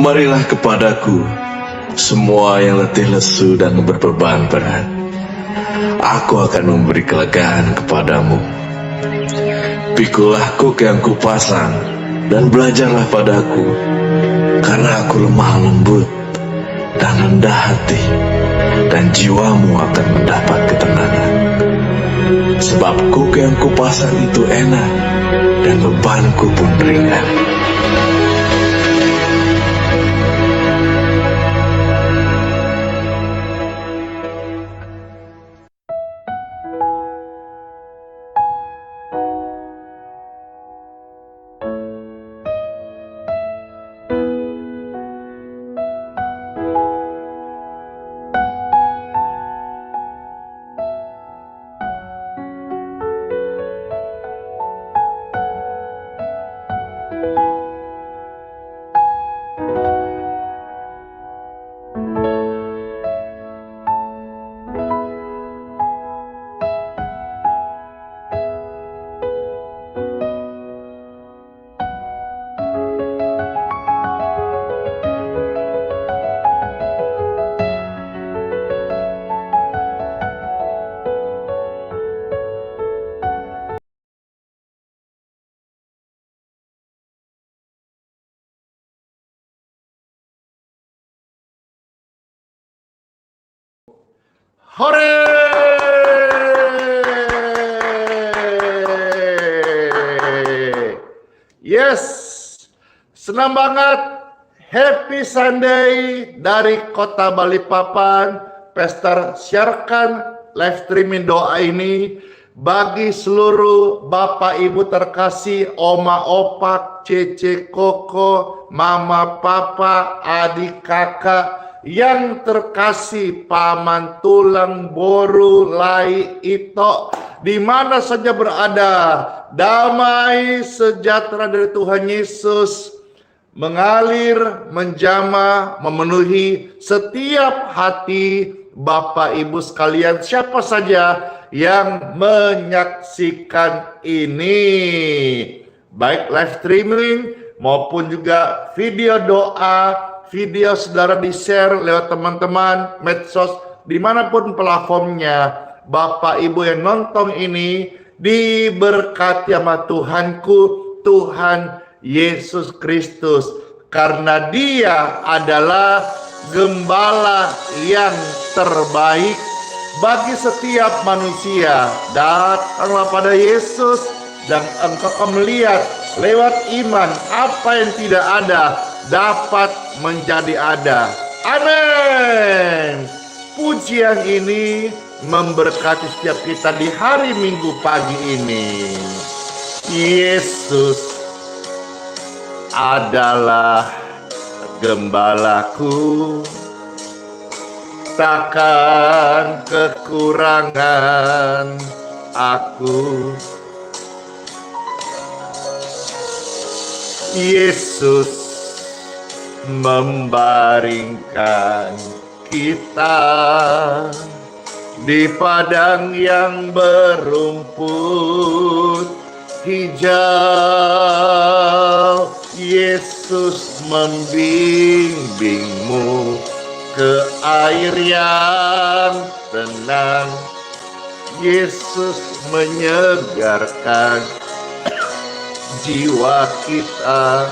Marilah kepadaku, semua yang letih lesu dan berbeban berat. Aku akan memberi kelegaan kepadamu. Pikulah kuk yang kupasang, dan belajarlah padaku, karena aku lemah lembut dan rendah hati, dan jiwamu akan mendapat ketenangan. Sebab kuk yang kupasang itu enak, dan bebanku pun ringan. Hore! Yes, senang banget. Happy Sunday dari kota Balikpapan. Pastor siarkan live streaming doa ini bagi seluruh Bapak Ibu terkasih, Oma Opak, Cece Koko, Mama Papa, adik kakak yang terkasih, paman tulang, boru, lai, ito, di mana saja berada. Damai sejahtera dari Tuhan Yesus mengalir, menjamah, memenuhi setiap hati Bapak Ibu sekalian, siapa saja yang menyaksikan ini, baik live streaming maupun juga video doa, video saudara di-share lewat teman-teman, medsos, dimanapun platformnya. Bapak Ibu yang nonton ini diberkati sama Tuhanku, Tuhan Yesus Kristus. Karena Dia adalah gembala yang terbaik bagi setiap manusia. Datanglah pada Yesus dan engkau akan melihat lewat iman apa yang tidak ada dapat menjadi ada. Amin. Pujian ini memberkati setiap kita di hari Minggu pagi ini. Yesus adalah gembalaku, takkan kekurangan aku. Yesus membaringkan kita di padang yang berumput hijau. Yesus membimbingmu ke air yang tenang. Yesus menyegarkan jiwa kita.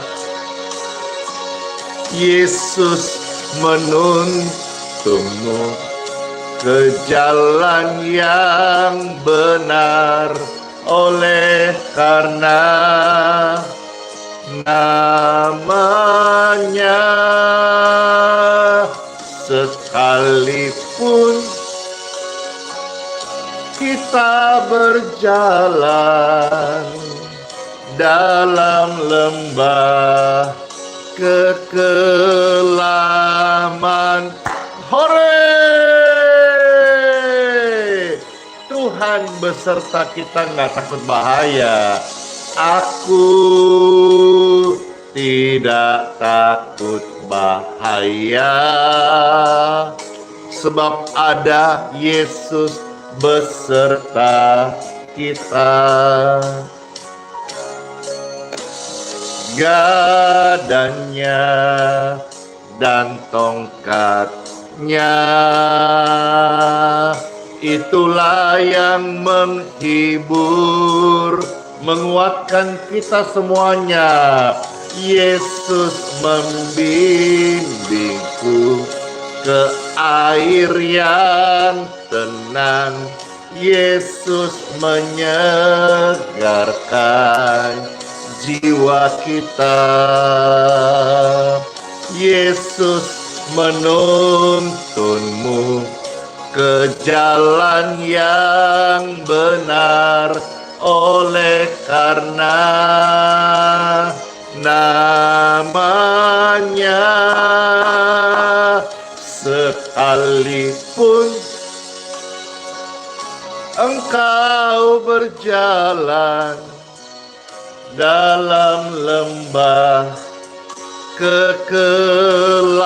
Yesus menuntunmu ke jalan yang benar, oleh karena namanya. Sekalipun kita berjalan dalam lembah kekelaman, hore! Tuhan beserta kita, nggak takut bahaya. Aku tidak takut bahaya, sebab ada Yesus beserta kita. Gadanya dan tongkatnya. Itulah yang menghibur, menguatkan kita semuanya. Yesus membimbingku ke air yang tenang. Yesus menyegarkan jiwa kita. Yesus menuntunmu ke jalan yang benar, oleh karena namanya. Sekalipun engkau berjalan dalam lembah kekelaman,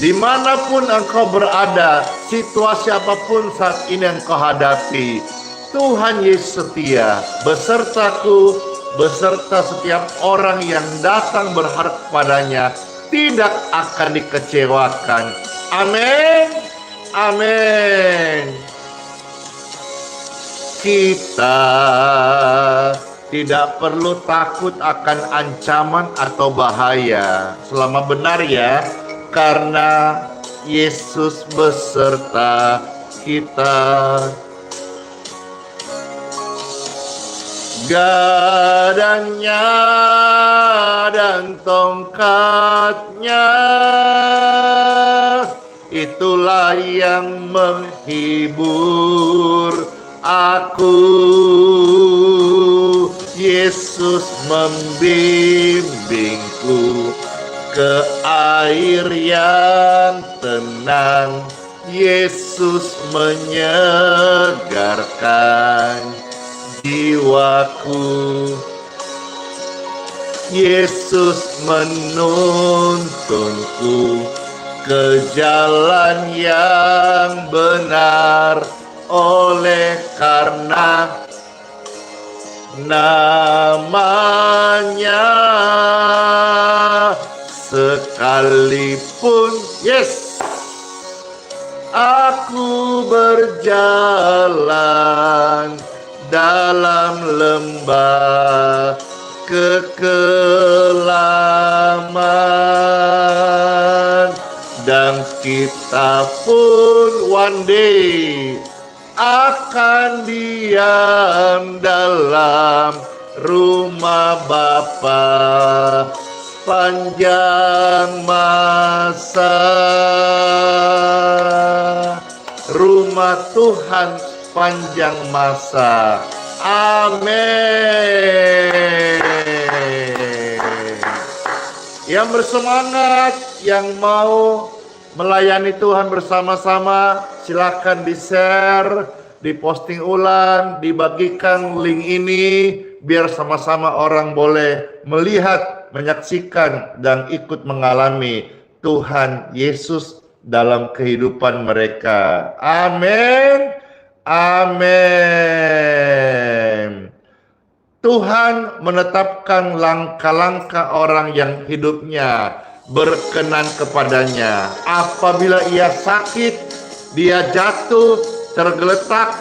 dimanapun engkau berada, situasi apapun saat ini yang kau hadapi, Tuhan Yesus setia besertaku, beserta setiap orang yang datang berharap kepadanya, tidak akan dikecewakan. Amin. Amin. Kita tidak perlu takut akan ancaman atau bahaya selama benar ya, karena Yesus beserta kita. Gadangnya dan tongkatnya, itulah yang menghibur aku. Yesus membimbingku ke air yang tenang. Yesus menyegarkan jiwaku. Yesus menuntunku ke jalan yang benar, oleh karena namanya. Sekalipun aku berjalan dalam lembah kekelaman, dan kita pun one day akan diam dalam rumah Bapa sepanjang masa. Rumah Tuhan sepanjang masa. Amin. Yang bersemangat, yang mau melayani Tuhan bersama-sama, silakan di-share, diposting ulang, dibagikan link ini, biar sama-sama orang boleh melihat, menyaksikan, dan ikut mengalami Tuhan Yesus dalam kehidupan mereka. Amin. Amin. Tuhan menetapkan langkah-langkah orang yang hidupnya berkenan kepadanya. Apabila ia sakit, dia jatuh, tergeletak,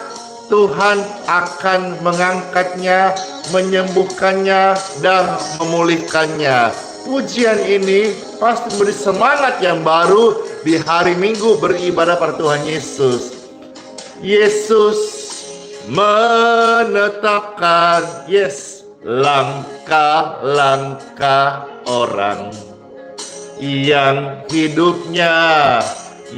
Tuhan akan mengangkatnya, menyembuhkannya, dan memulihkannya. Pujian ini pasti memberi semangat yang baru di hari Minggu beribadah pada Tuhan Yesus. Yesus menetapkan langkah-langkah orang yang hidupnya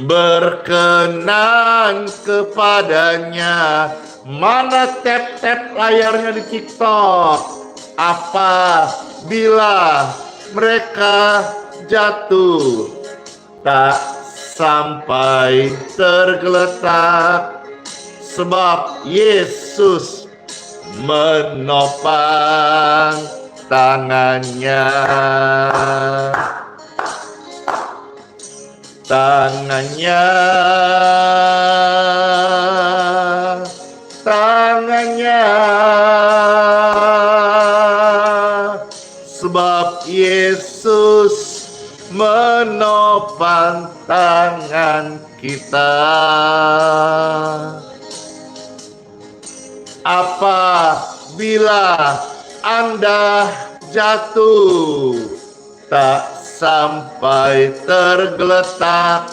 berkenan kepadanya. Mana tap-tap layarnya di TikTok? Apabila mereka jatuh, tak sampai tergeletak, sebab Yesus menopang tangannya. Tangannya sebab Yesus menopang tangan kita. Apabila Anda jatuh, tak sampai tergeletak,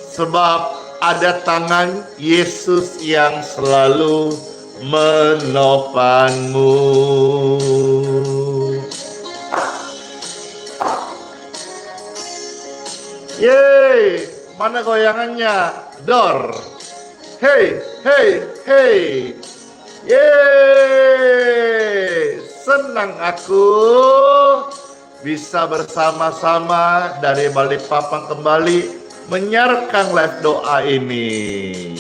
sebab ada tangan Yesus yang selalu menopangmu. Yeay, mana goyangannya? Dor. Hey, hey, hey. Yeay, senang aku bisa bersama-sama dari Balikpapan kembali menyiarkan live doa ini.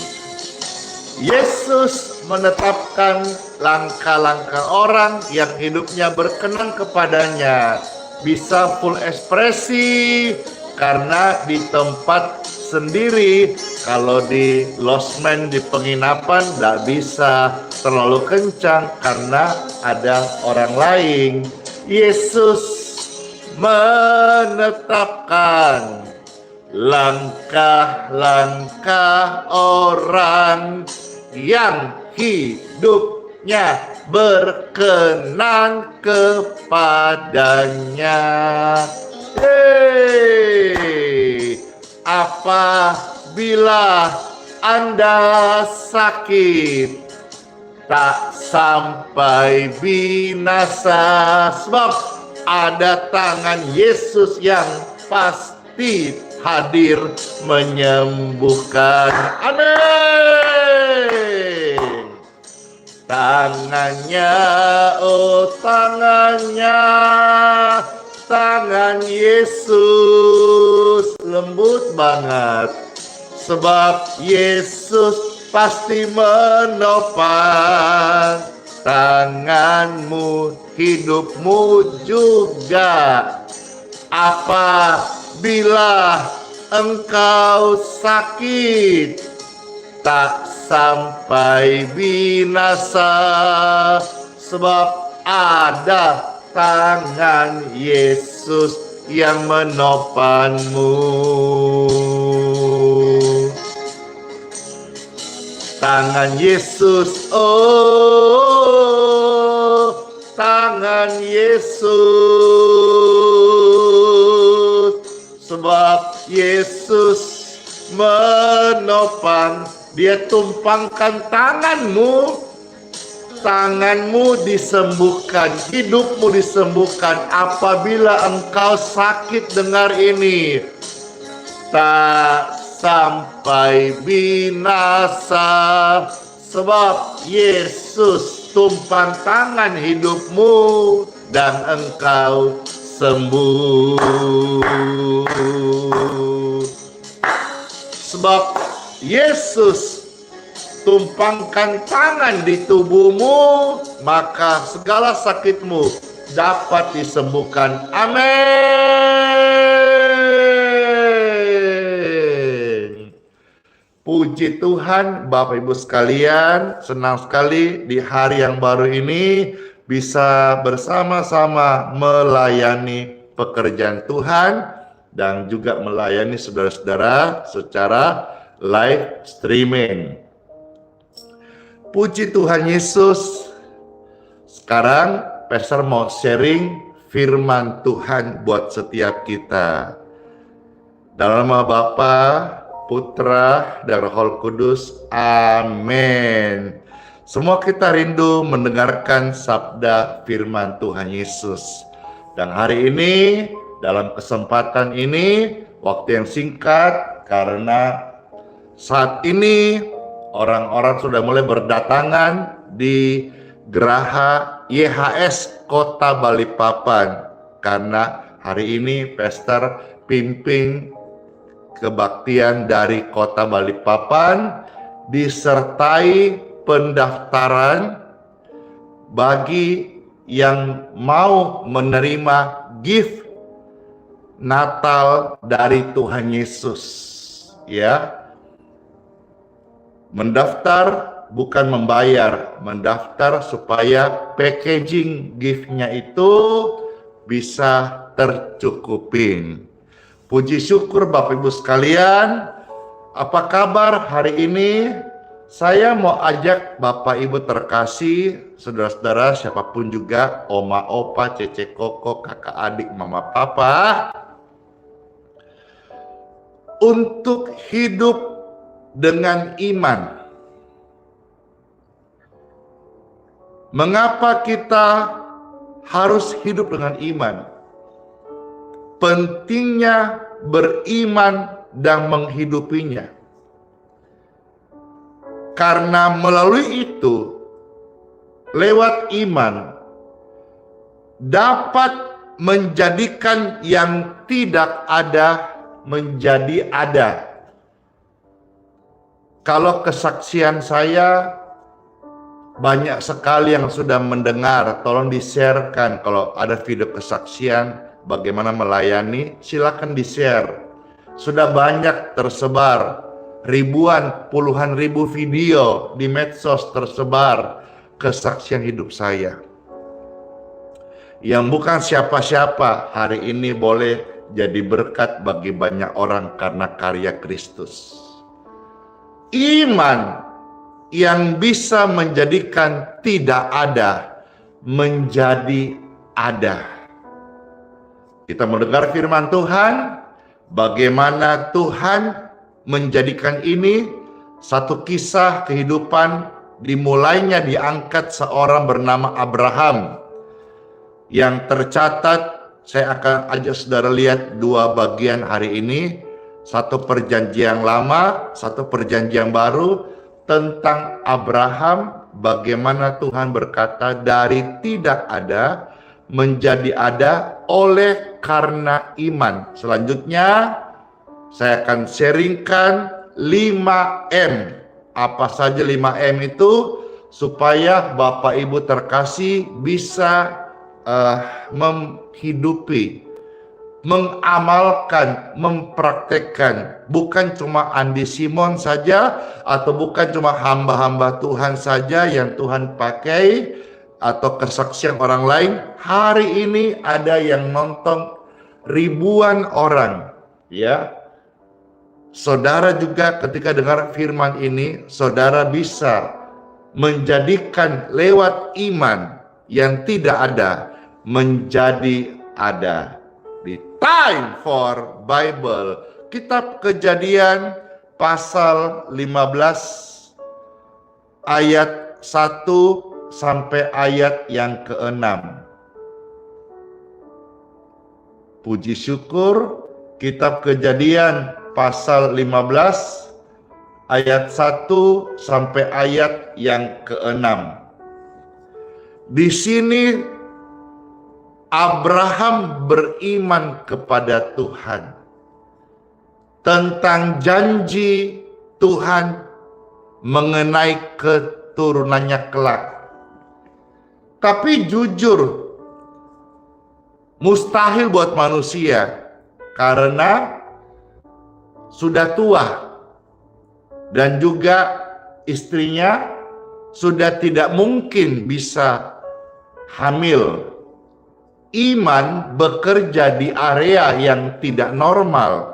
Yesus menetapkan langkah-langkah orang yang hidupnya berkenan kepadanya bisa full ekspresi, karena di tempat sendiri, kalau di losmen, di penginapan, tidak bisa terlalu kencang karena ada orang lain. Yesus menetapkan langkah-langkah orang yang hidupnya berkenan kepadanya. Hey, apabila Anda sakit, tak sampai binasa, sebab ada tangan Yesus yang pasti hadir menyembuhkan. Amin. Tangannya, oh tangannya, tangan Yesus lembut banget, sebab Yesus pasti menopang tanganmu, hidupmu juga. Apabila engkau sakit, tak sampai binasa, sebab ada tangan Yesus yang menopangmu. Tangan Yesus, oh tangan Yesus, sebab Yesus menopang, Dia tumpangkan tanganmu, tanganmu disembuhkan, hidupmu disembuhkan. Apabila engkau sakit, dengar ini, tak sampai binasa, sebab Yesus tumpang tangan hidupmu dan engkau sembuh. Sebab Yesus tumpangkan tangan di tubuhmu, maka segala sakitmu dapat disembuhkan. Amin. Puji Tuhan, Bapak Ibu sekalian, senang sekali di hari yang baru ini bisa bersama-sama melayani pekerjaan Tuhan dan juga melayani saudara-saudara secara live streaming. Puji Tuhan Yesus. Sekarang Pastor mau sharing firman Tuhan buat setiap kita. Dalam nama Bapa, Putra, dan Roh Kudus. Amin. Semua kita rindu mendengarkan sabda firman Tuhan Yesus. Dan hari ini, dalam kesempatan ini, waktu yang singkat, karena saat ini orang-orang sudah mulai berdatangan di Geraha YHS Kota Balikpapan, karena hari ini Pastor pimpin kebaktian dari Kota Balikpapan disertai pendaftaran bagi yang mau menerima gift Natal dari Tuhan Yesus, ya. Mendaftar bukan membayar, mendaftar supaya packaging gift-nya itu bisa tercukupin. Puji syukur Bapak Ibu sekalian, apa kabar hari ini? Saya mau ajak Bapak Ibu terkasih, saudara-saudara siapapun juga, oma, opa, cece, koko, kakak, adik, mama, papa, untuk hidup dengan iman. Mengapa kita harus hidup dengan iman? Pentingnya beriman dan menghidupinya. Karena melalui itu, lewat iman, dapat menjadikan yang tidak ada menjadi ada. Kalau kesaksian saya, banyak sekali yang sudah mendengar, tolong di-sharekan. Kalau ada video kesaksian, bagaimana melayani, silakan di-share. Sudah banyak tersebar, ribuan, puluhan ribu video di medsos tersebar kesaksian hidup saya. Yang bukan siapa-siapa hari ini boleh jadi berkat bagi banyak orang karena karya Kristus. Iman yang bisa menjadikan tidak ada menjadi ada. Kita mendengar firman Tuhan, bagaimana Tuhan menjadikan ini satu kisah kehidupan. Dimulainya diangkat seorang bernama Abraham, yang tercatat. Saya akan ajak saudara lihat dua bagian hari ini, satu perjanjian lama, satu perjanjian baru, tentang Abraham, bagaimana Tuhan berkata dari tidak ada menjadi ada oleh karena iman. Selanjutnya saya akan sharingkan 5M. Apa saja 5M itu, supaya Bapak Ibu terkasih bisa menghidupi, mengamalkan, mempraktekkan. Bukan cuma Andi Simon saja, atau bukan cuma hamba-hamba Tuhan saja yang Tuhan pakai, atau kesaksian orang lain. Hari ini ada yang nonton ribuan orang, ya. Saudara juga ketika dengar firman ini, saudara bisa menjadikan lewat iman yang tidak ada menjadi ada. Di Time for Bible, kitab Kejadian pasal 15 ayat 1 sampai ayat yang ke-6. Puji syukur, kitab Kejadian pasal 15 ayat 1 sampai ayat yang ke-6. Di sini Abraham beriman kepada Tuhan tentang janji Tuhan mengenai keturunannya kelak. Tapi jujur, mustahil buat manusia karena sudah tua dan juga istrinya sudah tidak mungkin bisa hamil. Iman bekerja di area yang tidak normal.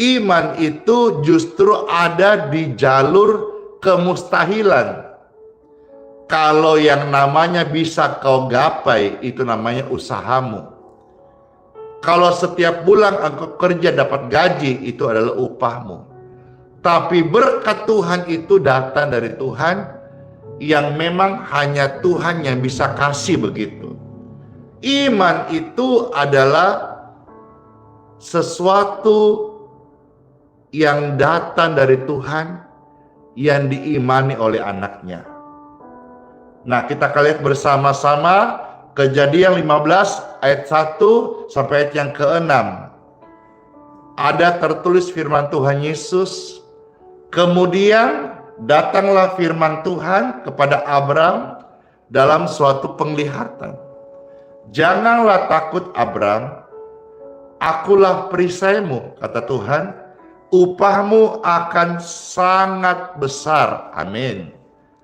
Iman itu justru ada di jalur kemustahilan. Kalau yang namanya bisa kau gapai, itu namanya usahamu. Kalau setiap bulan engkau kerja dapat gaji, itu adalah upahmu. Tapi berkat Tuhan itu datang dari Tuhan, yang memang hanya Tuhan yang bisa kasih begitu. Iman itu adalah sesuatu yang datang dari Tuhan, yang diimani oleh anaknya. Nah, kita akan lihat bersama-sama Kejadian 15 ayat 1 sampai ayat yang ke-6. Ada tertulis firman Tuhan Yesus, kemudian datanglah firman Tuhan kepada Abram dalam suatu penglihatan. Janganlah takut Abram, akulah perisaimu, kata Tuhan, upahmu akan sangat besar. Amin.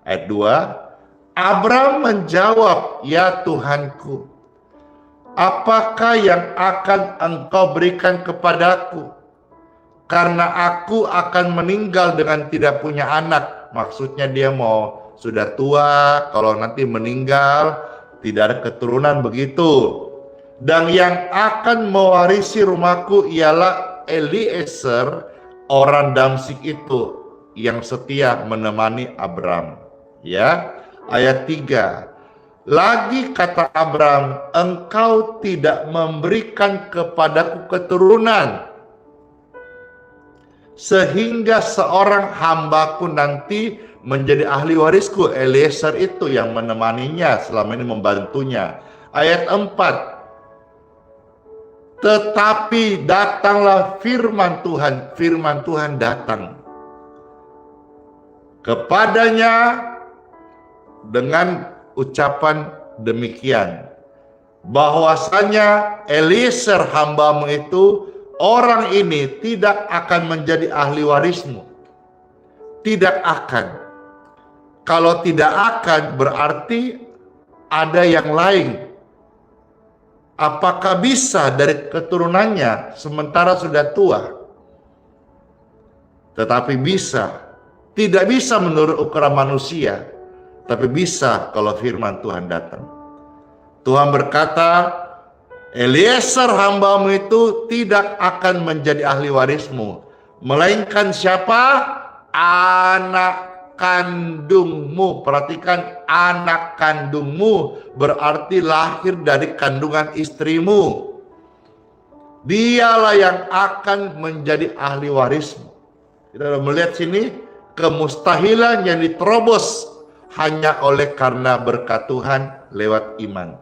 Ayat 2, Abram menjawab, ya Tuhanku, apakah yang akan engkau berikan kepadaku? Karena aku akan meninggal dengan tidak punya anak. Maksudnya dia mau sudah tua, kalau nanti meninggal tidak ada keturunan begitu. Dan yang akan mewarisi rumahku ialah Eliezer, orang Damsyik itu, yang setia menemani Abram. Ya, ayat 3. Lagi kata Abram, engkau tidak memberikan kepadaku keturunan, sehingga seorang hambaku nanti menjadi ahli warisku. Eliezer itu yang menemaninya, selama ini membantunya. Ayat 4. Tetapi datanglah firman Tuhan datang kepadanya dengan ucapan demikian, bahwasanya Eliezer hambamu itu, orang ini tidak akan menjadi ahli warismu. Tidak akan. Kalau tidak akan berarti ada yang lain. Apakah bisa dari keturunannya sementara sudah tua? Tetapi bisa. Tidak bisa menurut ukuran manusia, tapi bisa kalau firman Tuhan datang. Tuhan berkata, Eliezer hambamu itu tidak akan menjadi ahli warismu, melainkan siapa? Anak kandungmu. Perhatikan, anak kandungmu berarti lahir dari kandungan istrimu. Dialah yang akan menjadi ahli warismu. Kita melihat sini kemustahilan yang diterobos hanya oleh karena berkat Tuhan lewat iman.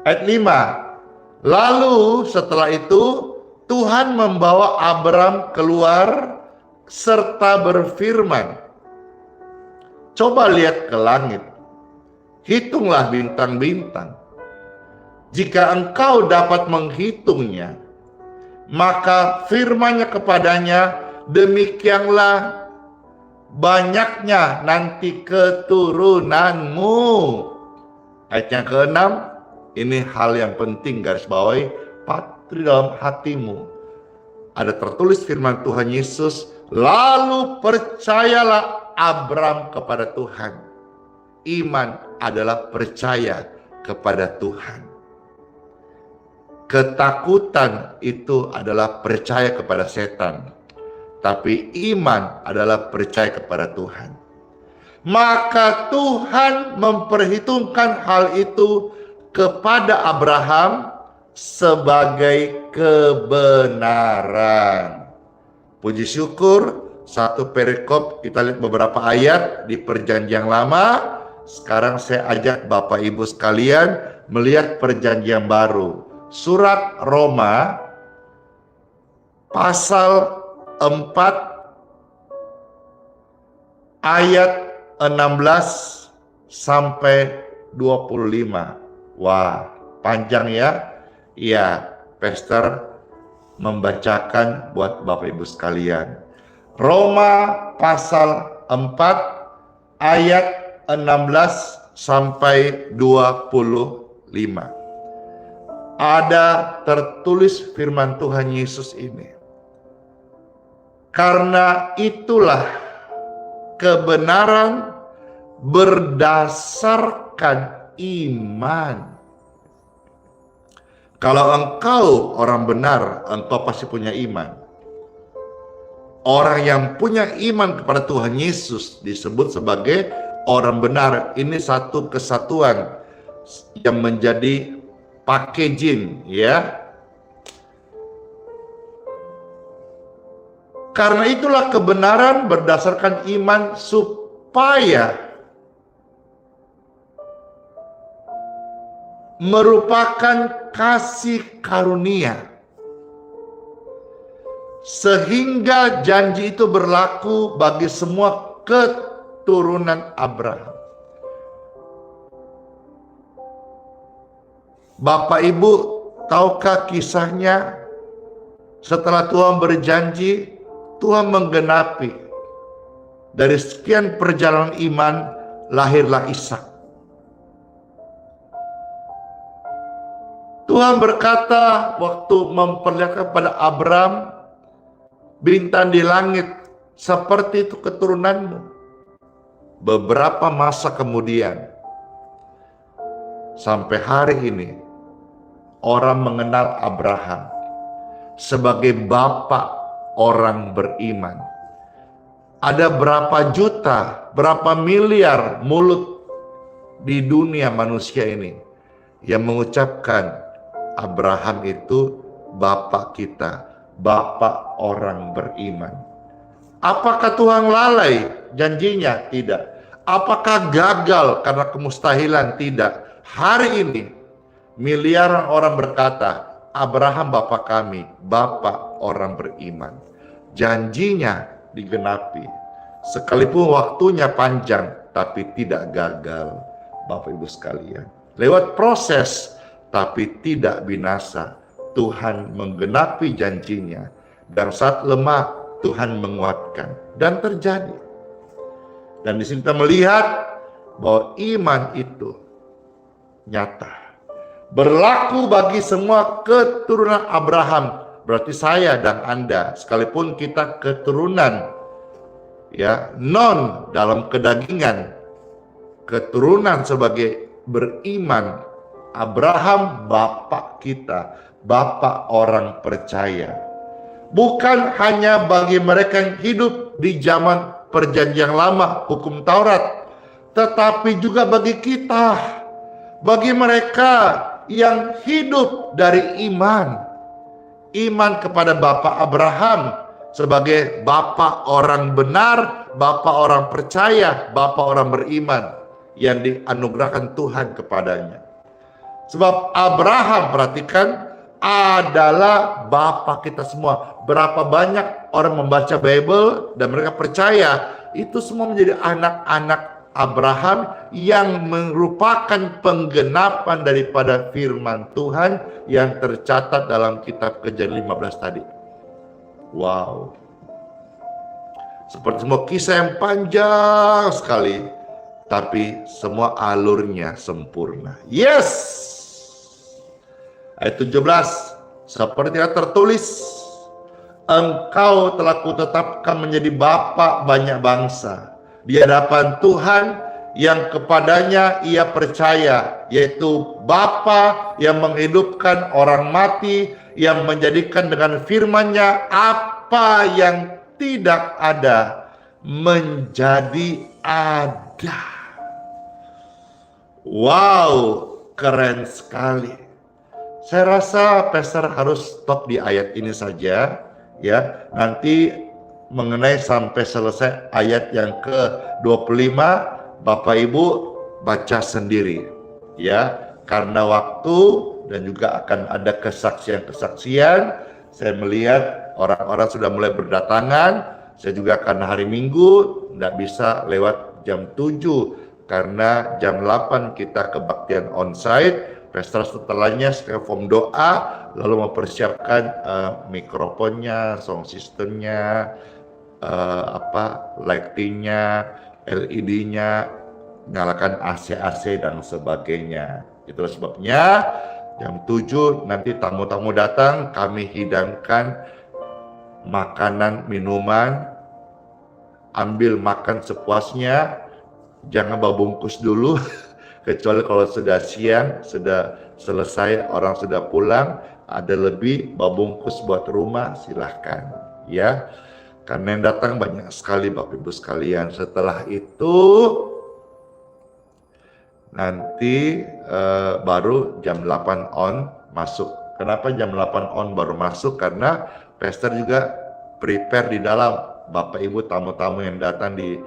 Ayat 5. Lalu setelah itu Tuhan membawa Abram keluar serta berfirman, coba lihat ke langit, hitunglah bintang-bintang. Jika engkau dapat menghitungnya, maka firman-Nya kepadanya, demikianlah banyaknya nanti keturunanmu. Ayat yang ke-6, ini hal yang penting, garis bawahi, patri dalam hatimu. Ada tertulis firman Tuhan Yesus, lalu percayalah Abram kepada Tuhan. Iman adalah percaya kepada Tuhan. Ketakutan itu adalah percaya kepada setan. Tapi iman adalah percaya kepada Tuhan. Maka Tuhan memperhitungkan hal itu kepada Abraham sebagai kebenaran. Puji syukur, satu perikop kita lihat beberapa ayat di Perjanjian Lama. Sekarang saya ajak Bapak Ibu sekalian melihat Perjanjian Baru. Surat Roma pasal 4 ayat 16 sampai 25. Wah, panjang ya. Iya, Pastor membacakan buat Bapak Ibu sekalian. Roma pasal 4 ayat 16 sampai 25. Ada tertulis firman Tuhan Yesus ini. Karena itulah kebenaran berdasarkan iman. Kalau engkau orang benar, engkau pasti punya iman. Orang yang punya iman kepada Tuhan Yesus disebut sebagai orang benar. Ini satu kesatuan yang menjadi packaging, ya. Karena itulah kebenaran berdasarkan iman supaya merupakan kasih karunia. Sehingga janji itu berlaku bagi semua keturunan Abraham. Bapak Ibu, tahukah kisahnya? Setelah Tuhan berjanji, Tuhan menggenapi. Dari sekian perjalanan iman, lahirlah Ishak. Tuhan berkata waktu memperlihatkan pada Abraham bintang di langit, seperti itu keturunanmu. Beberapa masa kemudian, sampai hari ini, orang mengenal Abraham sebagai bapak orang beriman. Ada berapa juta, berapa miliar mulut di dunia manusia ini yang mengucapkan Abraham itu bapak kita, bapak orang beriman. Apakah Tuhan lalai janjinya? Tidak. Apakah gagal karena kemustahilan? Tidak. Hari ini miliaran orang berkata, Abraham bapak kami, bapak orang beriman. Janjinya digenapi. Sekalipun waktunya panjang, tapi tidak gagal, Bapak Ibu sekalian. Lewat proses, tapi tidak binasa. Tuhan menggenapi janjinya. Dan saat lemah, Tuhan menguatkan. Dan terjadi. Dan di sini kita melihat bahwa iman itu nyata. Berlaku bagi semua keturunan Abraham. Berarti saya dan Anda, sekalipun kita keturunan ya non dalam kedagingan, keturunan sebagai beriman, Abraham bapak kita, bapak orang percaya. Bukan hanya bagi mereka yang hidup di zaman perjanjian lama, hukum Taurat, tetapi juga bagi kita, bagi mereka yang hidup dari iman. Iman kepada Bapak Abraham sebagai Bapak orang benar, Bapak orang percaya, Bapak orang beriman yang dianugerahkan Tuhan kepadanya. Sebab Abraham, perhatikan, adalah Bapak kita semua. Berapa banyak orang membaca Bible dan mereka percaya itu semua menjadi anak-anak Abraham yang merupakan penggenapan daripada firman Tuhan yang tercatat dalam kitab Kejadian 15 tadi. Wow. Seperti semua kisah yang panjang sekali, tapi semua alurnya sempurna. Yes. Ayat 17, seperti yang tertulis, engkau telah kutetapkan menjadi bapa banyak bangsa di hadapan Tuhan yang kepadanya ia percaya, yaitu Bapa yang menghidupkan orang mati, yang menjadikan dengan firman-Nya apa yang tidak ada menjadi ada. Wow, keren sekali. Saya rasa Pastor harus stop di ayat ini saja ya. Nanti mengenai sampai selesai ayat yang ke-25, Bapak Ibu baca sendiri ya, karena waktu dan juga akan ada kesaksian-kesaksian. Saya melihat orang-orang sudah mulai berdatangan. Saya juga karena hari Minggu tidak bisa lewat jam 7 karena jam 8 kita kebaktian onsite. Pastor setelahnya setelah form doa lalu mempersiapkan mikrofonnya, sound systemnya, lightingnya, LED-nya, nyalakan AC dan sebagainya. Itulah sebabnya jam 7 nanti tamu-tamu datang, kami hidangkan makanan, minuman, ambil makan sepuasnya, jangan bawa bungkus dulu, kecuali kalau sudah siang, sudah selesai, orang sudah pulang, ada lebih bawa bungkus buat rumah, silahkan ya. Karena yang datang banyak sekali Bapak Ibu sekalian. Setelah itu nanti baru jam 8 on masuk. Kenapa jam 8 on baru masuk? Karena Pastor juga prepare di dalam. Bapak Ibu tamu-tamu yang datang di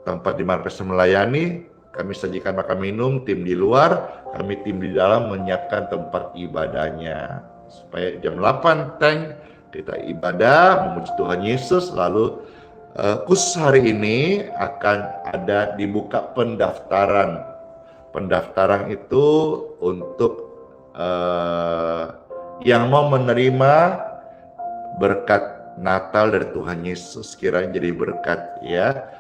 tempat di mana Pastor melayani, kami sajikan makan minum, tim di luar, kami tim di dalam menyiapkan tempat ibadahnya. Supaya jam 8 kita ibadah, memuji Tuhan Yesus, lalu khusus hari ini akan ada dibuka pendaftaran. Pendaftaran itu untuk yang mau menerima berkat Natal dari Tuhan Yesus, kiranya jadi berkat ya.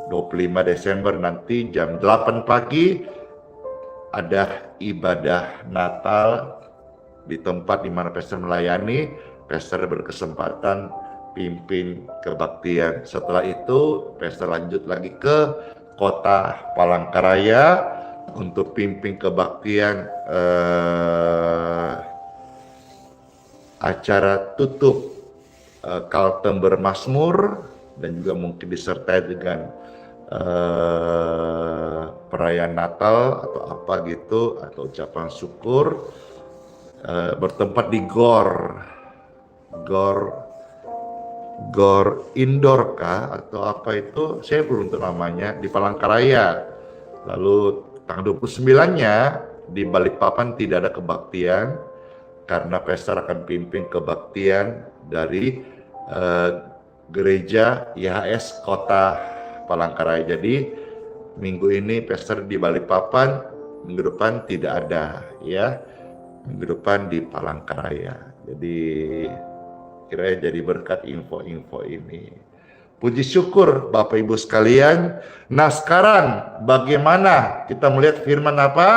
25 Desember nanti jam 8 pagi ada ibadah Natal di tempat di mana pastor melayani, pastor berkesempatan pimpin kebaktian. Setelah itu pastor lanjut lagi ke kota Palangkaraya untuk pimpin kebaktian acara tutup Kaltem Bermazmur, dan juga mungkin disertai dengan perayaan Natal atau apa gitu, atau ucapan syukur, bertempat di gor indoor kah atau apa itu, saya belum tahu namanya, di Palangkaraya. Lalu tanggal 29-nya di Balikpapan tidak ada kebaktian karena pastor akan pimpin kebaktian dari gereja IHS Kota Palangkaraya. Jadi minggu ini pastor di Balikpapan, minggu depan tidak ada ya. Minggu depan di Palangkaraya. Jadi kiranya jadi berkat info-info ini. Puji syukur Bapak Ibu sekalian. Nah sekarang bagaimana kita melihat firman apa?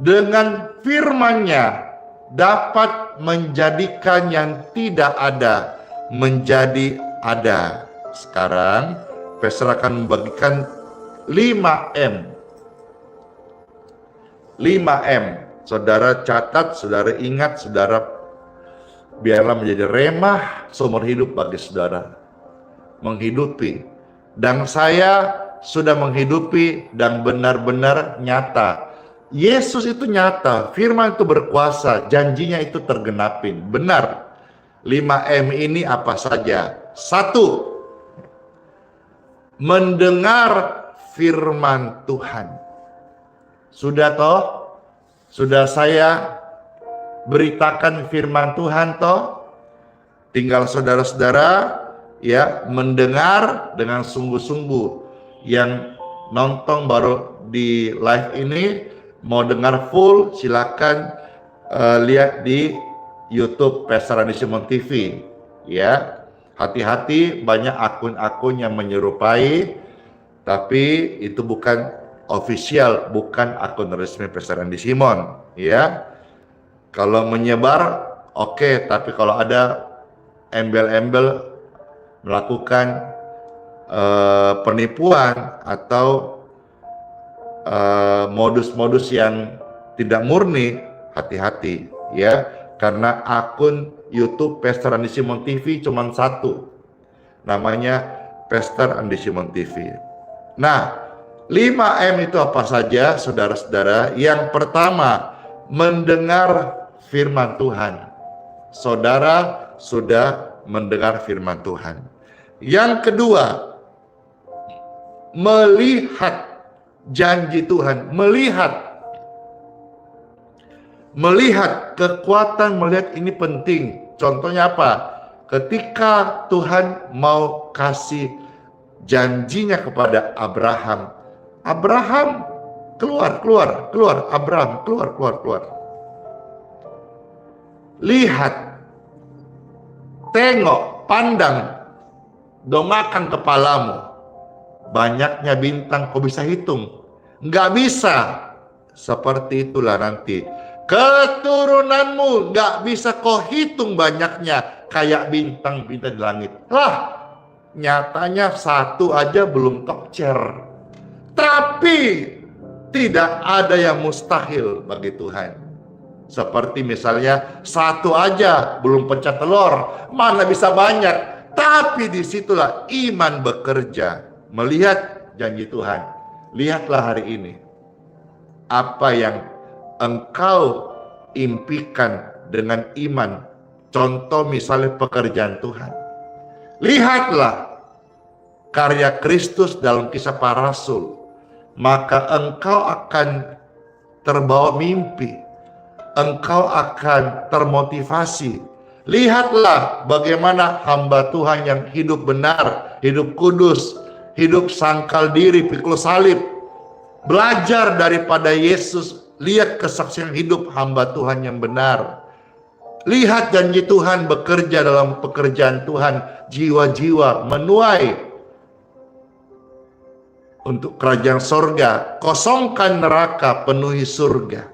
Dengan firman-Nya dapat menjadikan yang tidak ada menjadi ada. Sekarang pastor akan membagikan 5M. 5M. Saudara catat, saudara ingat, saudara biarlah menjadi remah seumur hidup bagi saudara. Menghidupi. Dan saya sudah menghidupi dan benar-benar nyata. Yesus itu nyata, firman itu berkuasa, janjinya itu tergenapin. Benar. 5M ini apa saja? 1. Mendengar firman Tuhan. Sudah toh? Sudah saya beritakan firman Tuhan toh? Tinggal saudara-saudara ya mendengar dengan sungguh-sungguh. Yang nonton baru di live ini mau dengar full silakan lihat di YouTube Pastor Andi Simon TV ya. Hati-hati, banyak akun-akun yang menyerupai tapi itu bukan official, bukan akun resmi Pastor Andi Simon ya. Kalau menyebar oke, tapi kalau ada embel-embel melakukan penipuan atau modus-modus yang tidak murni, hati-hati ya, karena akun YouTube Pastor Andi Simon TV cuma satu, namanya Pastor Andi Simon TV. Nah, 5M itu apa saja saudara-saudara? Yang pertama, mendengar firman Tuhan. Saudara sudah mendengar firman Tuhan. Yang kedua, melihat janji Tuhan, melihat kekuatan, melihat ini penting. Contohnya apa? Ketika Tuhan mau kasih janjinya kepada Abraham, keluar, Abraham keluar. Lihat, tengok, pandang, dongakkan kepalamu. Banyaknya bintang kau bisa hitung? Nggak bisa. Seperti itulah nanti keturunanmu, nggak bisa kau hitung banyaknya kayak bintang-bintang di langit. Lah, nyatanya satu aja belum tokcer. Tapi tidak ada yang mustahil bagi Tuhan. Seperti misalnya satu aja belum pecah telur, mana bisa banyak. Tapi disitulah iman bekerja, melihat janji Tuhan. Lihatlah hari ini apa yang engkau impikan dengan iman. Contoh misalnya pekerjaan Tuhan. Lihatlah karya Kristus dalam Kisah Para Rasul. Maka engkau akan terbawa mimpi. Engkau akan termotivasi. Lihatlah bagaimana hamba Tuhan yang hidup benar, hidup kudus, hidup sangkal diri, pikul salib. Belajar daripada Yesus. Lihat kesaksian hidup hamba Tuhan yang benar. Lihat janji Tuhan bekerja dalam pekerjaan Tuhan. Jiwa-jiwa menuai untuk kerajaan sorga. Kosongkan neraka, penuhi surga.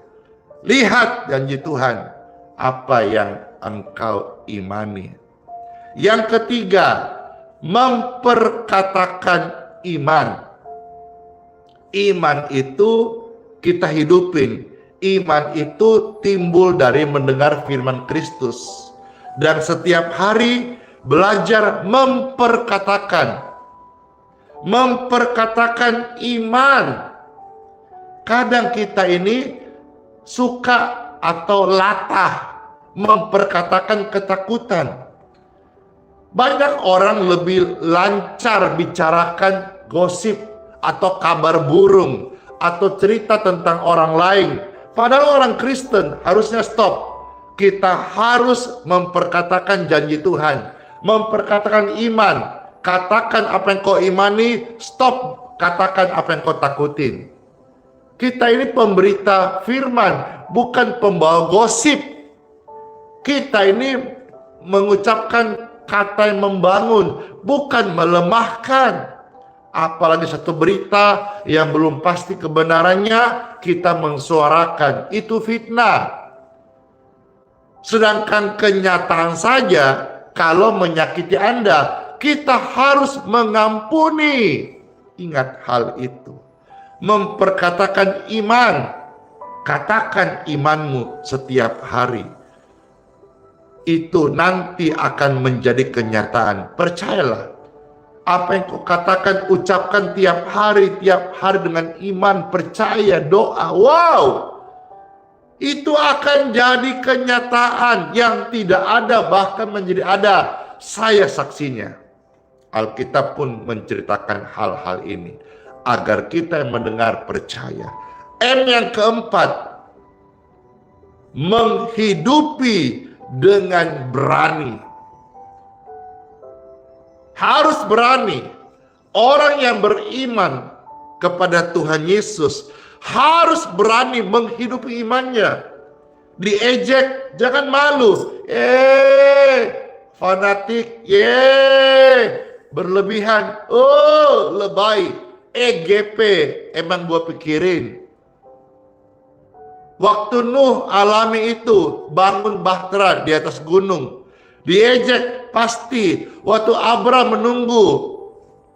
Lihat janji Tuhan. apa yang engkau imani. Yang ketiga, memperkatakan iman. Iman itu kita hidupin. Iman itu timbul dari mendengar firman Kristus. Dan setiap hari belajar memperkatakan. Memperkatakan iman. Kadang kita ini suka atau latah memperkatakan ketakutan. Banyak orang lebih lancar bicarakan gosip atau kabar burung atau cerita tentang orang lain. Padahal orang Kristen harusnya stop. Kita harus memperkatakan janji Tuhan, memperkatakan iman. Katakan apa yang kau imani, stop katakan apa yang kau takutin. Kita ini pemberita firman, bukan pembawa gosip. Kita ini mengucapkan kata yang membangun, bukan melemahkan. Apalagi satu berita yang belum pasti kebenarannya, kita mensuarakan. Itu fitnah. Sedangkan kenyataan saja, kalau menyakiti Anda, kita harus mengampuni. Ingat hal itu. Memperkatakan iman. Katakan imanmu setiap hari. Itu nanti akan menjadi kenyataan. Percayalah, apa yang kau katakan, ucapkan tiap hari dengan iman, percaya, doa. Wow, itu akan jadi kenyataan yang tidak ada, bahkan menjadi ada. Saya saksinya. Alkitab pun menceritakan hal-hal ini agar kita yang mendengar percaya. M yang keempat, menghidupi dengan berani. Harus berani. Orang yang beriman kepada Tuhan Yesus harus berani menghidupi imannya. Diejek, jangan malu. Fanatik, berlebihan. Oh, lebay. EGP, emang gua pikirin. Waktu Nuh alami itu, bangun bahtera di atas gunung. Diejek, pasti. Waktu Abraham menunggu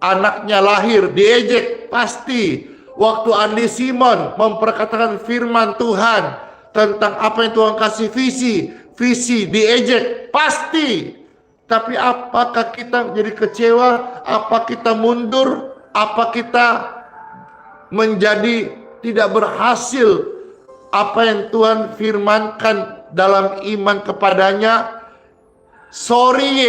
anaknya lahir, diejek, pasti. Waktu Andi Simon memperkatakan firman Tuhan tentang apa yang Tuhan kasih visi, diejek, pasti. Tapi apakah kita jadi kecewa? Apa kita mundur? Apa kita menjadi tidak berhasil? Apa yang Tuhan firmankan dalam iman kepadanya? Sorry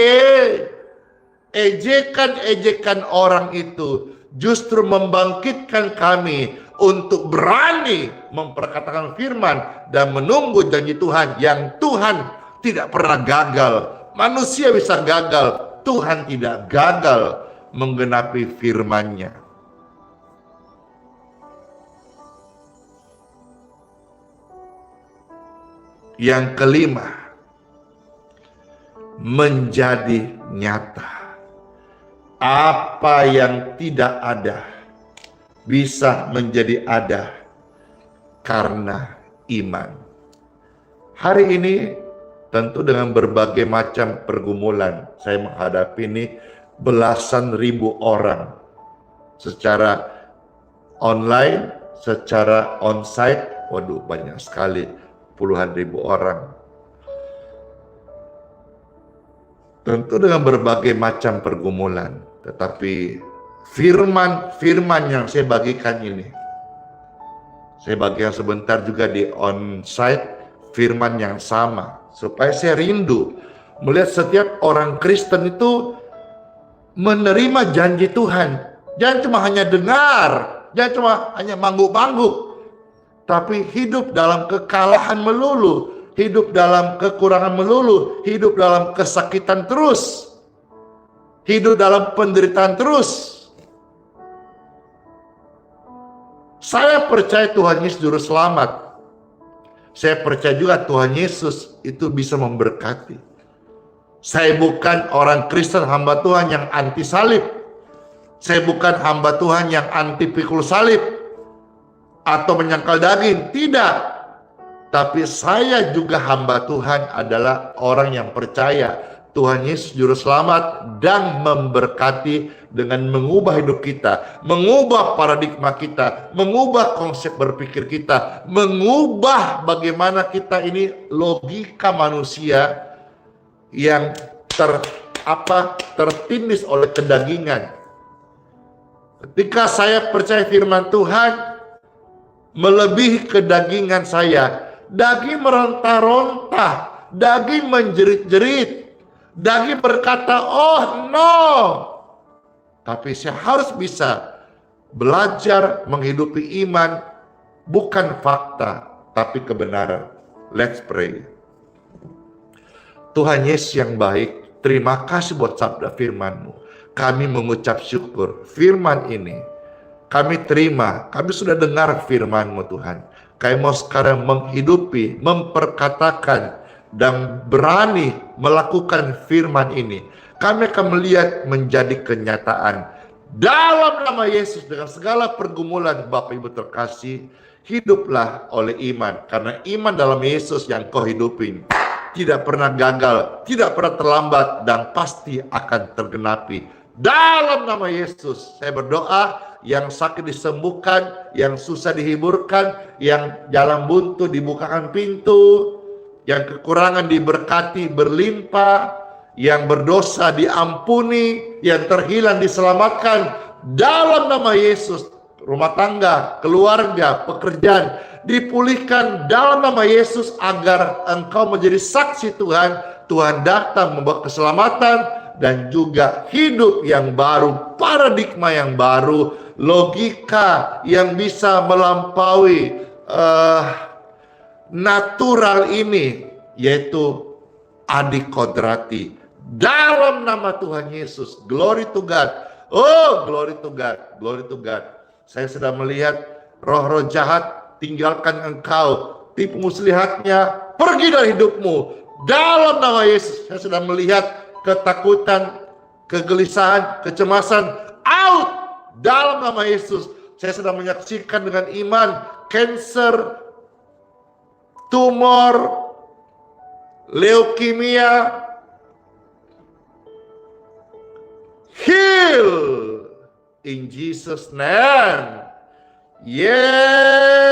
ejekan orang itu justru membangkitkan kami untuk berani memperkatakan firman dan menunggu janji Tuhan yang Tuhan tidak pernah gagal. Manusia bisa gagal, Tuhan tidak gagal menggenapi firman-Nya. Yang kelima, menjadi nyata. Apa yang tidak ada bisa menjadi ada karena iman. Hari ini tentu dengan berbagai macam pergumulan saya menghadapi ini belasan ribu orang secara online, secara onsite. Waduh, banyak sekali, puluhan ribu orang. Tentu dengan berbagai macam pergumulan, tetapi firman yang saya bagikan ini, saya bagikan sebentar juga di onsite, firman yang sama, supaya saya rindu melihat setiap orang Kristen itu menerima janji Tuhan. Jangan cuma hanya dengar, jangan cuma hanya mangguk-mangguk, tapi hidup dalam kekalahan melulu, hidup dalam kekurangan melulu, hidup dalam kesakitan terus, hidup dalam penderitaan terus. Saya percaya Tuhan Yesus juru selamat. Saya percaya juga Tuhan Yesus itu bisa memberkati. Saya bukan orang Kristen hamba Tuhan yang anti salib. Saya bukan hamba Tuhan yang anti pikul salib atau menyangkal daging. Tidak. tapi saya juga hamba Tuhan, adalah orang yang percaya Tuhan Yesus Juru Selamat dan memberkati dengan mengubah hidup kita, mengubah paradigma kita, mengubah konsep berpikir kita, mengubah bagaimana kita ini logika manusia yang tertindih oleh kedagingan. Ketika saya percaya firman Tuhan melebihi kedagingan saya, daging meronta-ronta, daging menjerit-jerit, daging berkata, oh no. Tapi saya harus bisa belajar menghidupi iman, bukan fakta, tapi kebenaran. Let's pray. Tuhan Yesus yang baik, terima kasih buat sabda firman-Mu. Kami mengucap syukur firman ini. Kami terima, kami sudah dengar firman-Mu Tuhan. Kami mau sekarang menghidupi, memperkatakan, dan berani melakukan firman ini. Kami akan melihat menjadi kenyataan. Dalam nama Yesus, dengan segala pergumulan Bapak Ibu terkasih, hiduplah oleh iman. Karena iman dalam Yesus yang kau hidupin tidak pernah gagal, tidak pernah terlambat, dan pasti akan tergenapi. Dalam nama Yesus, saya berdoa, yang sakit disembuhkan, yang susah dihiburkan, yang jalan buntu dibukakan pintu, yang kekurangan diberkati berlimpah, yang berdosa diampuni, yang terhilang diselamatkan. Dalam nama Yesus, rumah tangga, keluarga, pekerjaan dipulihkan dalam nama Yesus, agar engkau menjadi saksi Tuhan. Tuhan datang membawa keselamatan dan juga hidup yang baru, paradigma yang baru, logika yang bisa melampaui natural ini, yaitu adikodrati. Dalam nama Tuhan Yesus, glory to God. Oh, glory to God, glory to God. Saya sedang melihat roh-roh jahat tinggalkan engkau, tipu muslihatnya pergi dari hidupmu. Dalam nama Yesus, saya sedang melihat ketakutan, kegelisahan, kecemasan out. Dalam nama Yesus, saya sedang menyaksikan dengan iman, cancer, tumor, leukemia, heal in Jesus' name. Yeay!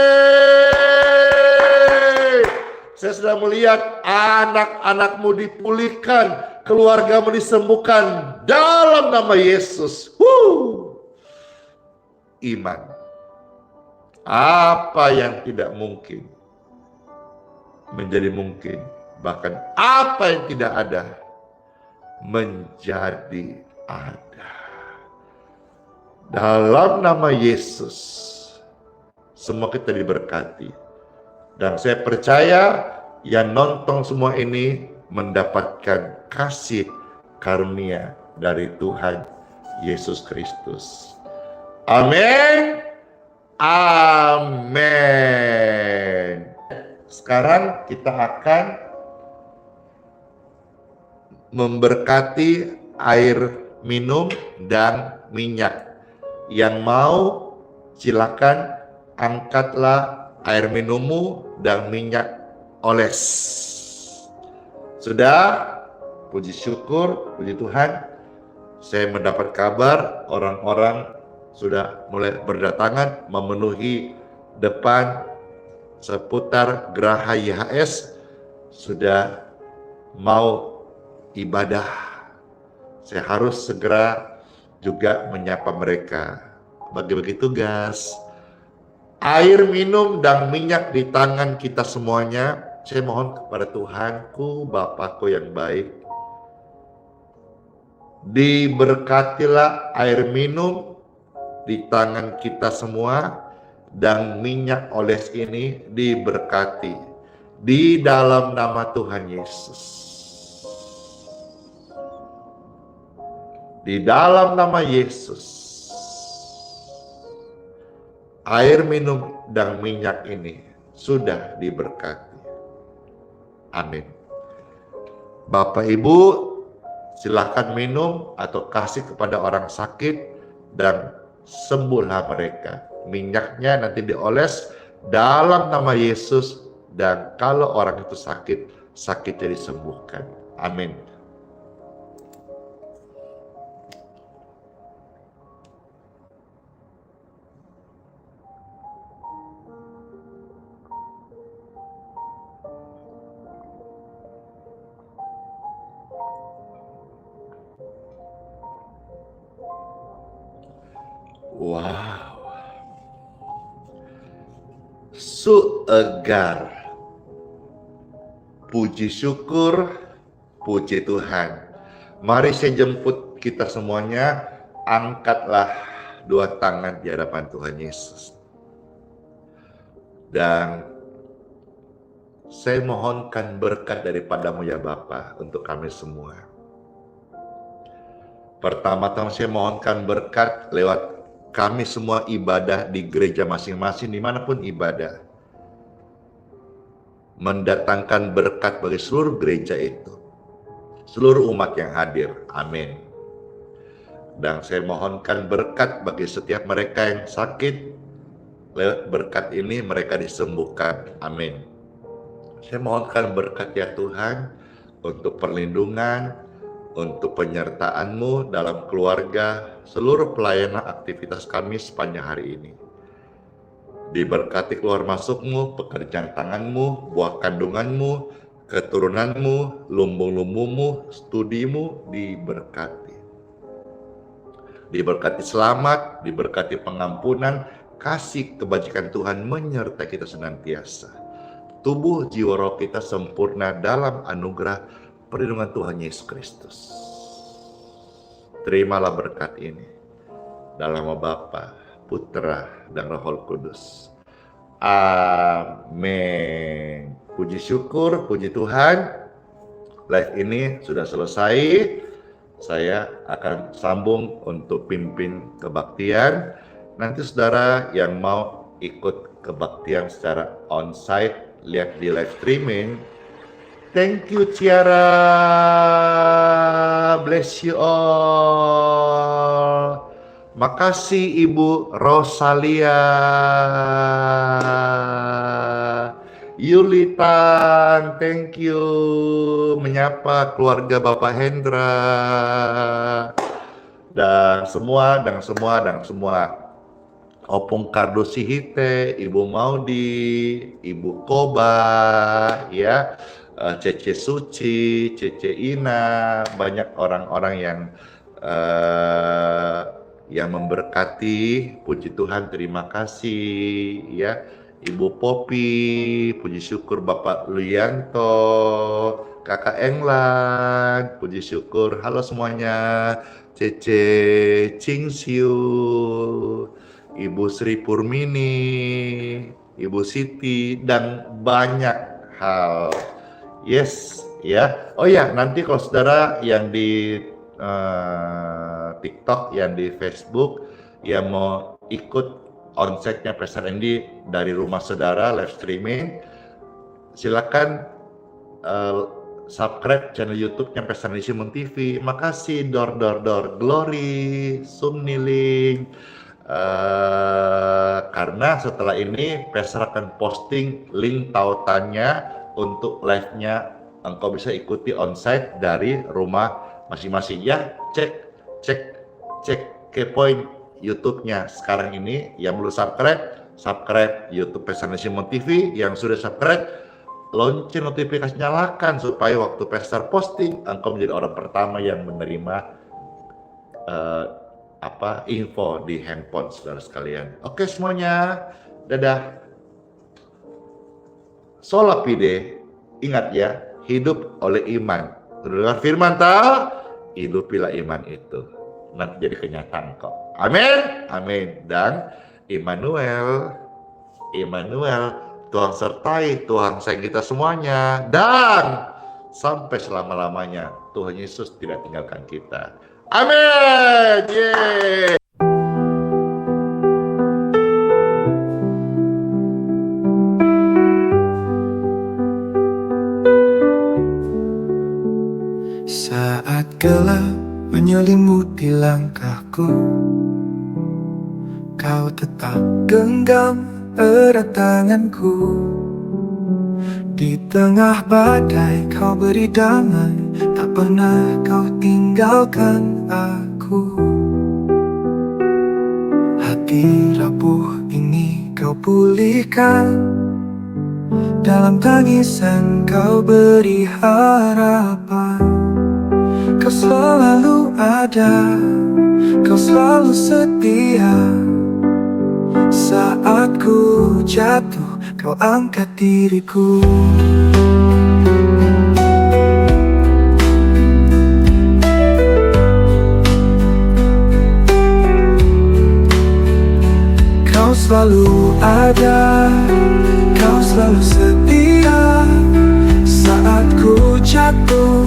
Saya sedang melihat anak-anakmu dipulihkan, keluargamu disembuhkan dalam nama Yesus. Iman. Apa yang tidak mungkin menjadi mungkin. Bahkan apa yang tidak ada menjadi ada. Dalam nama Yesus, semua kita diberkati. Dan saya percaya yang nonton semua ini mendapatkan kasih karunia dari Tuhan Yesus Kristus. Amin. Amin. Sekarang kita akan memberkati air minum dan minyak. Yang mau silakan angkatlah air minummu dan minyak oles. Sudah? Puji syukur, puji Tuhan. Saya mendapat kabar orang-orang sudah mulai berdatangan memenuhi depan seputar Geraha YHS, sudah mau ibadah. Saya harus segera juga menyapa mereka, bagi-bagi tugas. Air minum dan minyak di tangan kita semuanya. Saya mohon kepada Tuhanku, Bapakku yang baik, diberkatilah air minum di tangan kita semua, dan minyak oles ini diberkati di dalam nama Tuhan Yesus. Di dalam nama Yesus, air minum dan minyak ini sudah diberkati. Amin. Bapak Ibu, silakan minum atau kasih kepada orang sakit dan sembuhlah mereka. Minyaknya nanti dioles dalam nama Yesus, Dan kalau orang itu sakit, sakitnya disembuhkan. Amin. Wow. Suegar. Puji syukur, puji Tuhan. Mari saya jemput kita semuanya, angkatlah dua tangan di hadapan Tuhan Yesus. Dan saya mohonkan berkat daripadamu ya Bapa untuk kami semua. Pertama-tama saya mohonkan berkat lewat kami semua ibadah di gereja masing-masing dimanapun ibadah. Mendatangkan berkat bagi seluruh gereja itu. Seluruh umat yang hadir. Amin. Dan saya mohonkan berkat bagi setiap mereka yang sakit. Lewat berkat ini mereka disembuhkan. Amin. Saya mohonkan berkat ya Tuhan untuk perlindungan, untuk penyertaan-Mu dalam keluarga, seluruh pelayanan aktivitas kami sepanjang hari ini. Diberkati keluar masukmu, pekerjaan tanganmu, buah kandunganmu, keturunanmu, lumbung-lumbungmu, studimu diberkati. Diberkati selamat, diberkati pengampunan, kasih kebajikan Tuhan menyertai kita senantiasa. Tubuh jiwa roh kita sempurna dalam anugerah perlindungan Tuhan Yesus Kristus. Terimalah berkat ini dalam nama Bapa, Putra, dan Roh Kudus. Amin. Puji syukur, puji Tuhan. Live ini sudah selesai. Saya akan sambung untuk pimpin kebaktian. Nanti saudara yang mau ikut kebaktian secara onsite, lihat di live streaming. Thank you Ciara. Bless you all. Makasih Ibu Rosalia, Yulitan, thank you. Menyapa keluarga Bapak Hendra, dan semua. Opung Kardo Sihite, Ibu Maudi, Ibu Koba, ya, Cece Suci, Cece Ina, banyak orang-orang yang memberkati. Puji Tuhan, terima kasih ya. Ibu Popi, puji syukur Bapak Luyanto, Kakak Englan, puji syukur. Halo semuanya. Cece Cingsiu, Ibu Sri Purmini, Ibu Siti, dan banyak hal. Yes, ya. Oh ya, nanti kalau saudara yang di TikTok, yang di Facebook, yang mau ikut onsite-nya Pastor Andy dari rumah saudara live streaming, silakan subscribe channel YouTube-nya Pastor Andy Simon TV. Makasih Dor Glory, Sumniling. Karena setelah ini Pastor akan posting link tautannya untuk live-nya. Engkau bisa ikuti onsite dari rumah masing-masing ya. Cek point YouTube-nya sekarang ini. Yang belum subscribe YouTube Pastor Andy Simon TV. Yang sudah subscribe, lonceng notifikasi nyalakan supaya waktu Pastor posting engkau menjadi orang pertama yang menerima info di handphone saudara sekalian. Oke semuanya, dadah. Sola fide, ingat ya, hidup oleh iman. Dengar firman hidupilah iman itu. Nanti jadi kenyataan kok. Amin, amin. Dan Immanuel, Tuhan sertai, Tuhan sayang kita semuanya. Dan sampai selama-lamanya Tuhan Yesus tidak tinggalkan kita. Amin. Yeay. Saat gelap menyelimuti langkahku, Kau tetap genggam erat tanganku. Di tengah badai kau beri damai, tak pernah kau tinggalkan aku. Hati rapuh ini kau pulihkan, dalam tangisan kau beri harapan. Kau selalu ada, kau selalu setia. Saat ku jatuh, kau angkat diriku. Kau selalu ada, kau selalu setia. Saat ku jatuh,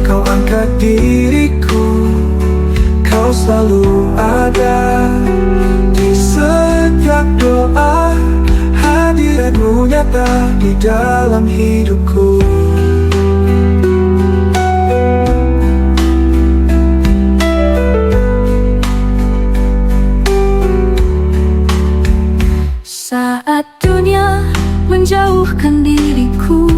kau angkat diriku. Kau selalu ada di setiap doa, hadiratmu nyata di dalam hidupku. Saat dunia menjauhkan diriku,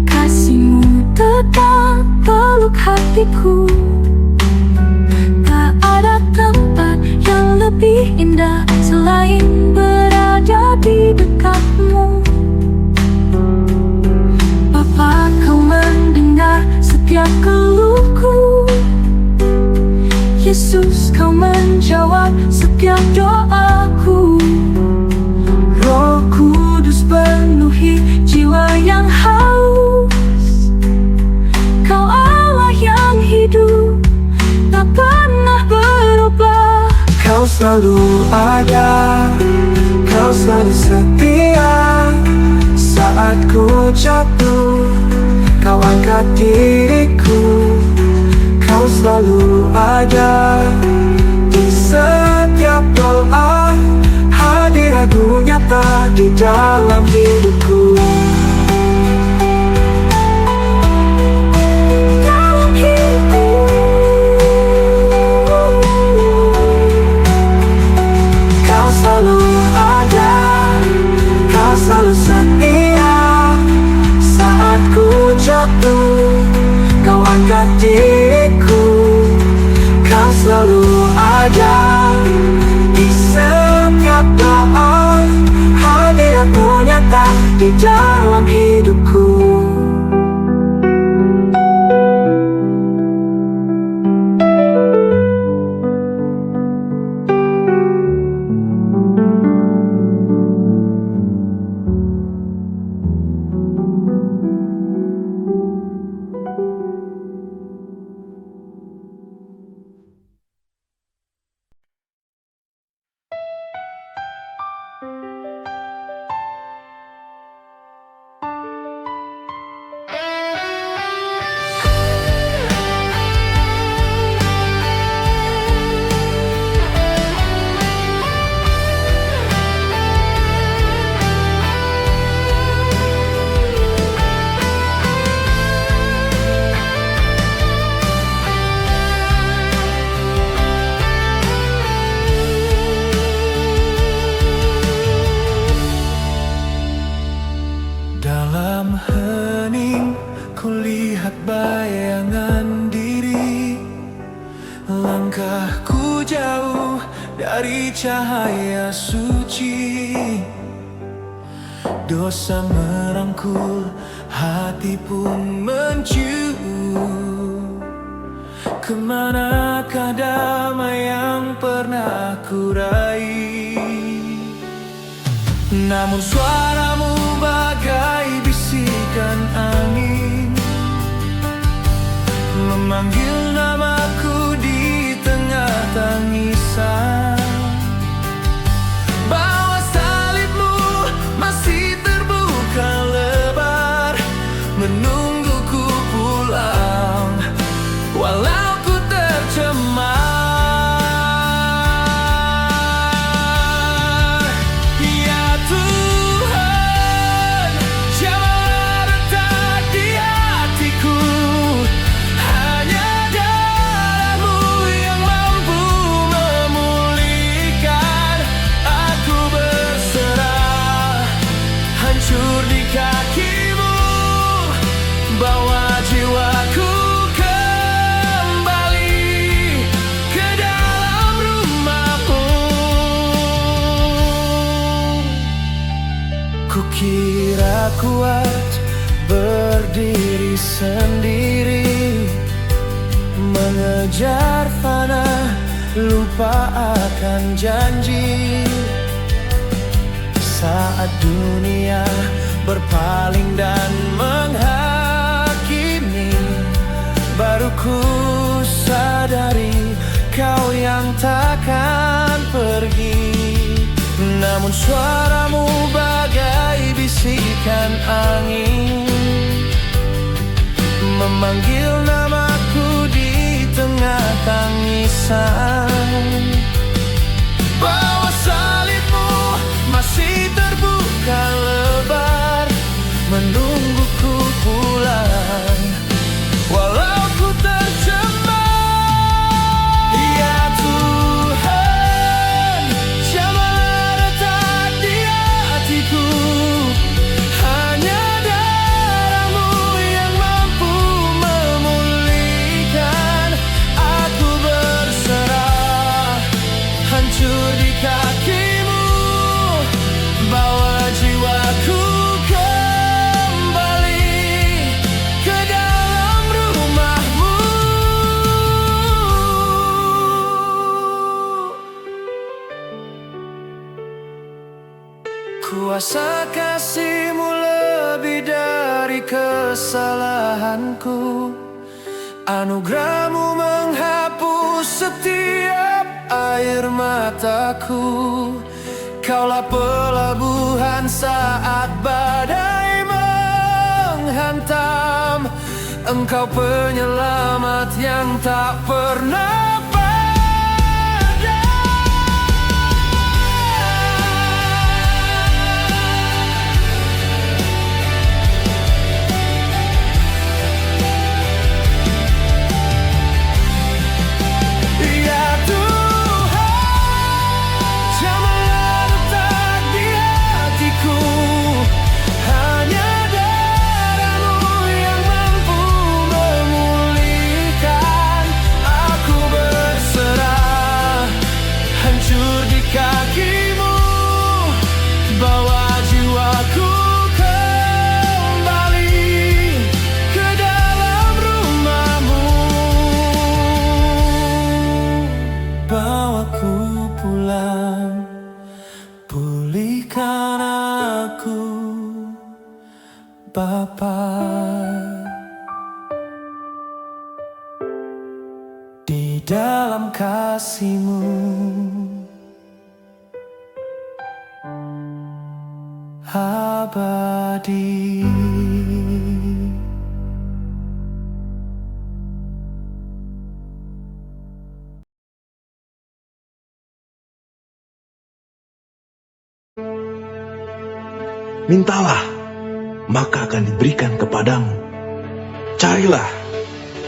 kasihmu tetap peluk hatiku. Tak ada tempat yang lebih indah selain berada di dekatmu. Bapa, kau mendengar setiap keluhku. Yesus, kau menjawab setiap doaku. Roh Kudus penuhi jiwa yang haus. Kau Allah yang hidup, tak pernah berubah. Kau selalu ada, kau selalu setia. Saat ku jatuh, kau angkat diriku. Kau selalu ada di setiap doa, hadiratmu nyata di dalam hidupku. Dalam hidupku, Kau selalu ada, kau selalu setia. Saat ku jatuh, kau angkat diriku. Kau selalu ada di setiap doa, hadiratmu nyata di dalam hidupku. Dalam hening kulihat bayangan diri. Langkahku jauh dari cahaya suci. Dosa merangkul, hati pun menjauh. Kemanakah damai yang pernah ku raih? Namun suaramu bagai bisikan angin, memanggil namaku di tengah tangisan. Bahwa salibmu masih terbuka lebar, menungguku pulang walau ku tercemar. True. diri sendiri, mengejar fana, lupa akan janji. Saat dunia berpaling dan menghakimi, baru ku sadari kau yang takkan pergi. Namun suaramu bagai bisikan angin, memanggil namaku di tengah tangisan. Bahwa salibmu masih terbuka lebar, menungguku pulang walau ku tercemar. Ya Tuhan, jamahlah retak di hatiku, hanya darah-Mu yang mampu memulihkan. Aku berserah, hancur di kaki-Mu, bawa jiwaku kembali ke dalam rumah-Mu. Kuasa kasih-Mu lebih dari kesalahanku, anugerah-Mu menghapus setiap air mataku. Kaulah pelabuhan saat badai menghantam, Engkau penyelamat yang tak pernah padam. Ya Tuhan, jamahlah retak di hatiku, hanya darah-Mu yang mampu memulihkan. Aku berserah, hancur di kaki-Mu, bawa jiwaku kembali ke dalam rumah-Mu. Bawaku pulang, pulihkan aku, Bapa. Di dalam kasih-Mu abadi. Mintalah, maka akan diberikan kepadamu. Carilah,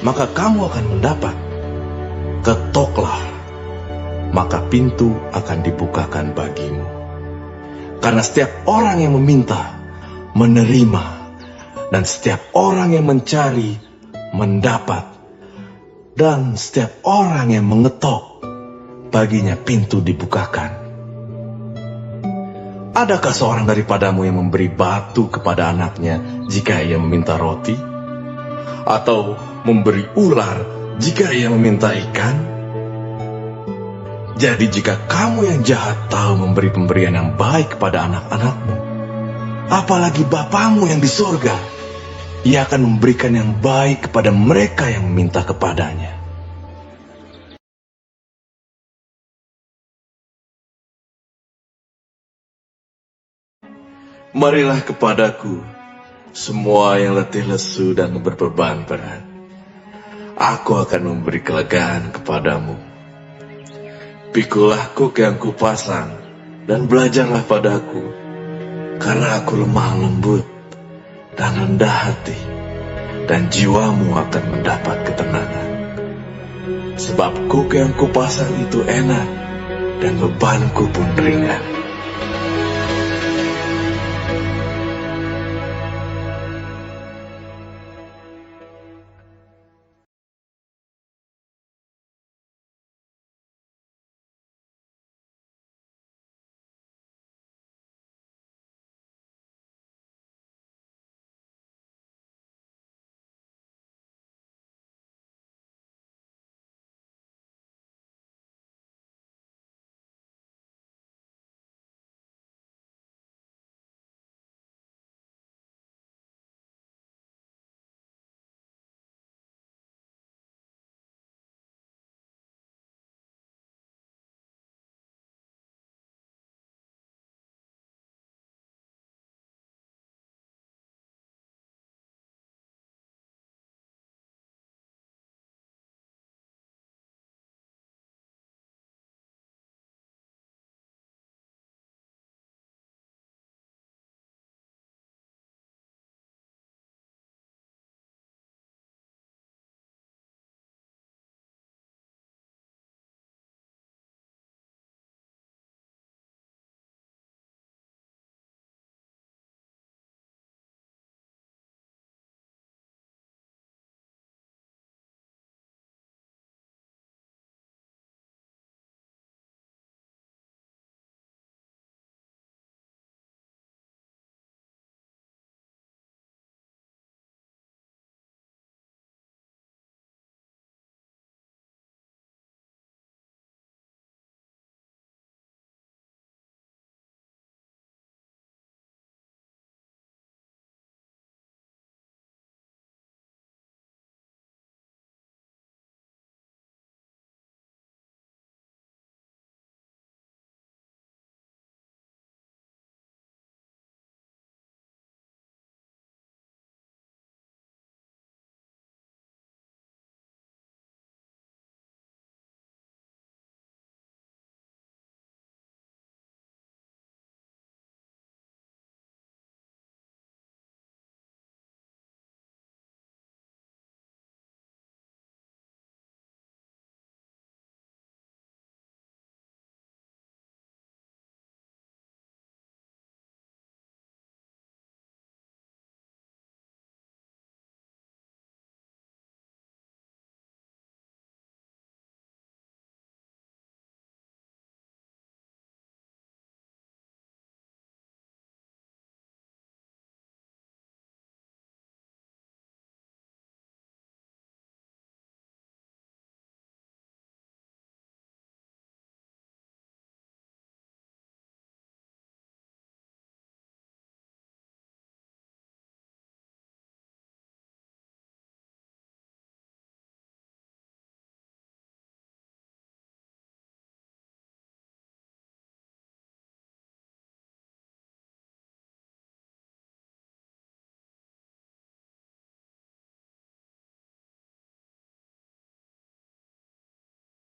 maka kamu akan mendapat. Ketoklah, maka pintu akan dibukakan bagimu. Karena setiap orang yang meminta, menerima, dan setiap orang yang mencari, mendapat. Dan setiap orang yang mengetok, baginya pintu dibukakan. Adakah seorang daripadamu yang memberi batu kepada anaknya jika ia meminta roti? Atau memberi ular jika ia meminta ikan? Jadi jika kamu yang jahat tahu memberi pemberian yang baik kepada anak-anakmu, apalagi Bapamu yang di surga, Ia akan memberikan yang baik kepada mereka yang meminta kepadanya. Marilah kepadaku, semua yang letih lesu dan berbeban berat. Aku akan memberi kelegaan kepadamu. Pikulah kuk yang kupasang, dan belajarlah padaku, karena aku lemah lembut dan rendah hati, dan jiwamu akan mendapat ketenangan. Sebab kuk yang kupasang itu enak, dan bebanku pun ringan.